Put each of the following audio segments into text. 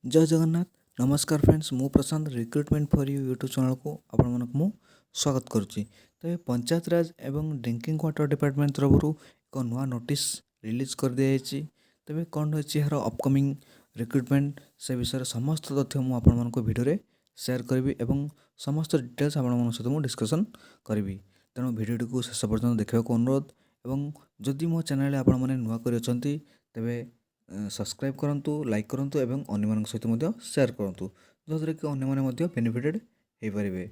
जय जगन्नाथ। नमस्कार फ्रेंड्स, मु Prashant recruitment for you YouTube channel को आपण मन मु स्वागत करुच्ची। तेज पंचायत राज एवं ड्रिंकिंग वाटर डिपार्टमेंट तरफ एक नुआ नोटिस रिलीज कर दिखाई। तेज कौन रही यार अपकमिंग रिक्रुटमेंट से विषय समस्त तथ्य मुझे भिडियो सेयार करी और समस्त डिटेल्स आपण सहित मुझे डिस्कसन करी। तेणु भिडियो को शेष पर्यटन देखा अनुरोध और जदि मो चैनल आपण मैंने नुआ कर तेरे सब्सक्राइब करूँ, लाइक करूँ और अन्य सहित सेयार करूँ जहाँद्वारा कि अन्य बेनिफिटेड हो पारे।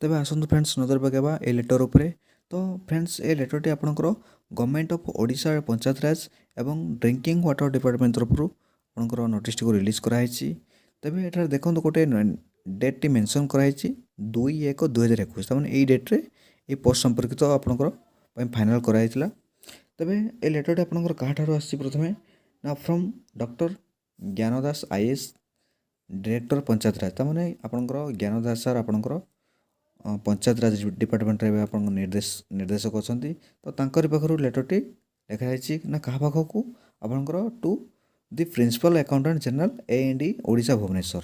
तेज आसतु फ्रेंड्स नजर पकेबा ए लेटर उपरे। तो फ्रेंड्स ए लेटरटी आपणकर गवर्नमेंट ऑफ ओडिशा पंचायत राज एवं ड्रिंकिंग वाटर डिपार्टमेंट तरफ आपणकर नोटिस टी रिलीज कराई। तेज ये देखो गोटे डेट टी मेंशन कराई 2/1/2021 तमें यही डेट्रे ये पोस्ट संपर्कित आपणकर फाइनाल कराई। तेरे ए लेटरटी आपंकर क्या आसी प्रथमे ना from doctor Gyandas IAS director panchayat raj तमें आपंकर ज्ञानदास सर आपंकर पंचायत राज डिपार्टमेंट आप निर्देशक अच्छा। तो तांकर पाखर लेटरटी लिखाई ना क्या पाखक आपंकर to the principal accountant general A&E Odisha Bhubaneswar.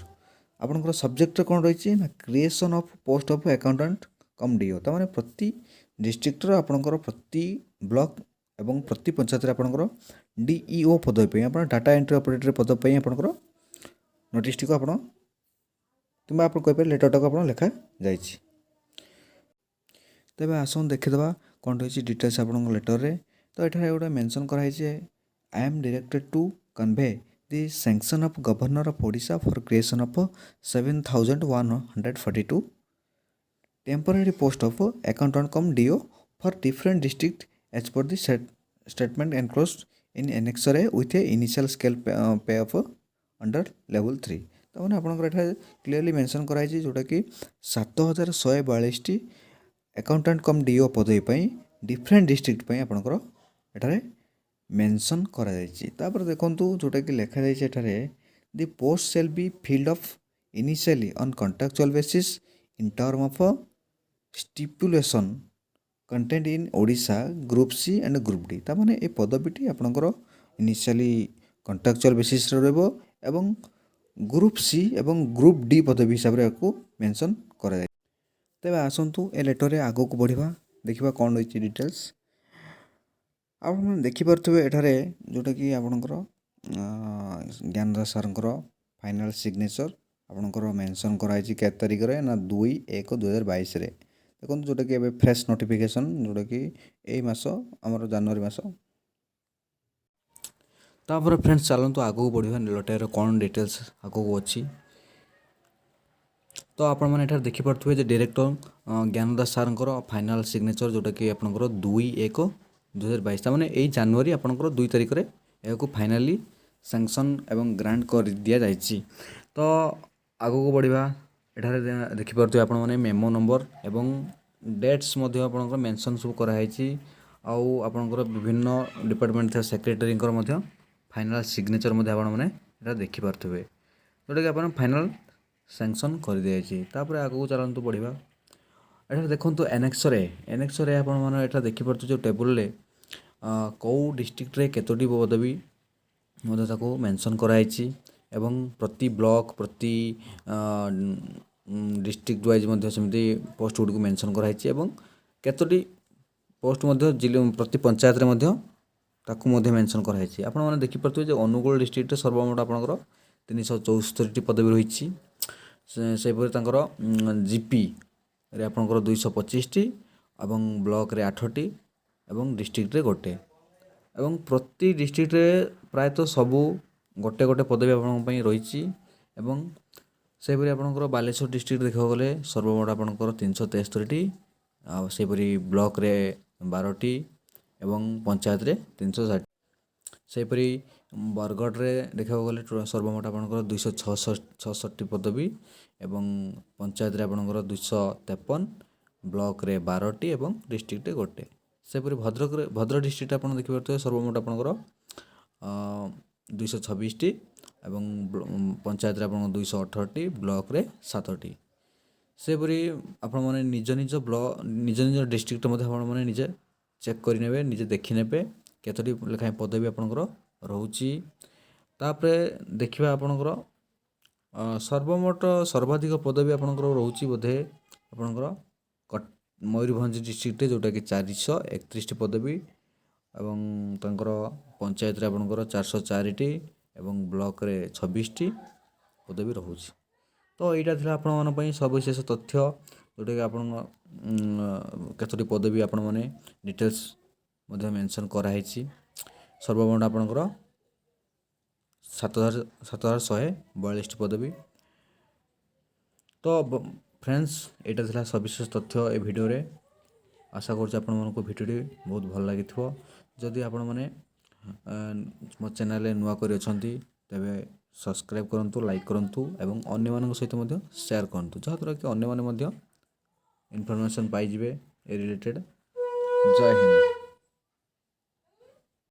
आपंकर सब्जेक्ट कौन रही ना creation of post of accountant cum DO तमें प्रति डिस्ट्रिक्टर आपंकर प्रति ब्लॉक एवं प्रति पंचायत आपंकर DEO पदवी आप डाटा एंट्री ऑपरेटर पदवी आपंकर नोटिस टी को आप कहीपर लेटरटा को आप लिखा जा। तेज आस देखीदे कौन रही डिटेल्स आप लेटर रे। तो ये गोटे मेंशन कराई I am directed to convey the sanction of governor of Odisha for creation of 7142 temporary post of accountant cum DO for different district as per the statement enclosed in annexure A with a initial scale pay of under level 3। तो मैंने आपंकर clearly mention कराई जोटा कि 7142 accountant cum DO पदवी different district आपंकर एठारे mention करा तापर देखंतु जोटा कि लिखा जाए the post shall be filled of initially on contractual basis in term of stipulation content in Odisha group C and group D. तामाने ए पदवीटी आपंकर इनिशियली कॉन्ट्रैक्चुअल बेसिस रहबो एवं ग्रुप सी एवं ग्रुप डी पदवी हिसाब से आपको मेंशन करा। तेज आसतु ए लेटर आग को बढ़ा देखा कौन रही डिटेल्स आप देखिपे एठारे जोटा कि आपणकर ज्ञानदास सर फाइनाल सिग्नेचर आपणकर मेंशन कराई के तारिख ना 2/1/2022 देखो जोटा कि फ्रेश नोटिफिकेशन जोटा कि यही मास आमर जनवरी मास। तापर फ्रेंड्स चलतु आग को बढ़ा लेटर कौन डिटेल्स आग को अच्छी। तो आपण मैंने देखिपे director Gyandas sir final signature जोटा कि आपंकर 2/1/2022 मैंने यही जनवरी आपंकर 2 तारिख में यह फाइनाली सैंक्शन एवं ग्रांट कर दि जाइए। तो आग को बढ़ा एठारे देखिपे आप मेमो नंबर एवं डेट्स आपंकर मेंशन सब कराई आपंकर विभिन्न डिपार्टमेंट सेक्रेटरी फाइनाल सिग्नेचर आपने देखिपे जोटा कि आप फाइनाल सैंक्शन कर दी जाए। आग को चलतु बढ़ा एठार देखो एनेक्सरे आप देखिपे जो टेबुल कौ डिस्ट्रिक्ट रे केतोटी पदवी मेंशन कराई एवं प्रति ब्लॉक प्रति डिस्ट्रिक्ट वाइज सेमती पोस्ट गुड़ को मेंशन कराई केतोटी पोस्ट जिले प्रति पंचायत रे ताकू मेंशन कराई। आप देखिपे जो अनुगुल डिस्ट्रिक्ट सर्वमोट आपंकर 374 पदवी रही से जीपी रे आपंकर 225 एवं ब्लॉक रे 8टी एवं डिस्ट्रिक्ट रे गोटे एवं प्रति डिस्ट्रिक्ट रे प्रायतः सबू गोटे गोटे पदवी आपंकर रही एवं सेपरी आपंकर बालेश्वर डिस्ट्रिक्ट देखा गले सर्वमोट आपंकर 373टी सेपरी ब्लॉक रे 12टी एवं पंचायत रे 360 सेपरी बरगढ़ रे देखा गले सर्वमोट आपंकर 266 पदवी एवं पंचायत रे आपंकर 253 ब्लॉक रे 12टी एवं डिस्ट्रिक्ट रे गोटे सेपरी भद्रक डिस्ट्रिक्ट आप देखिए सर्वमोट आपंकर 226टी एवं पंचायत रे आपंकर 218टी ब्लॉक रे 7टी सेपरी आपण मैंने निज निज ब्लॉक निज निज डिस्ट्रिक्ट मैंने निजे चेक करेंगे निजे देखने केतोटी लेखाएं पदवी आपंकर रोचे तापरे देखिबा आपणकर सर्वाधिक पदवी आपणकर रहुची बोधे आपणकर मयूरभंज डिस्ट्रिक्ट जोटा कि 431 पदवी एवं तांकर पंचायत रे आपणकर 404 टी एवं ब्लॉक रे 26 टी पदवी रहुची। तो यहाँ था आपण सविशेष तथ्य जोटा कि आपण कतोटी पदवी आपण मैंने डिटेल्स मेंशन कराई। सर्वमोट आपणकर 7142 पदवी। तो फ्रेंड्स यहाँ था सविशेष तथ्य ए वीडियो रे। आशा करुँ आपण मानक भिडियोटी बहुत भल लगी। जदि आपण मैंने मो चैनल नुआ कर तेबे सब्सक्राइब करंतु, लाइक करंतु एवं अन्य मानक सहित शेयर करंतु जहाँद्वारा कि अन्य माने इनफॉरमेशन पाइबे ए रिलेटेड। जय हिंद।